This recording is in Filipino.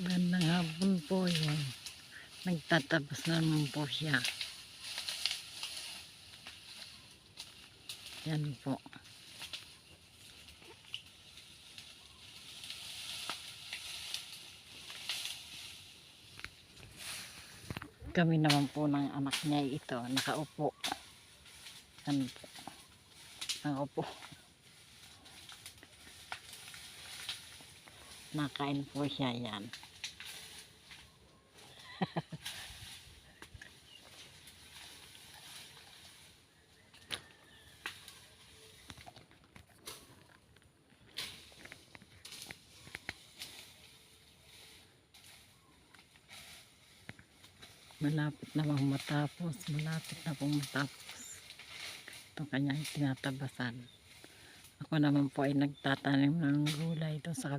Magandang hapon po yun. Nagtatapos na naman po siya. Yan po. Kami naman po ng anak niya ito. Nakaupo. Yan po. Nakaupo. Nakain po siya yan. Malapit na bang matapos. Malapit na pong matapos. Ito kanyang tinatabasan. Ako naman po ay nagtatanim ng gulay doon sa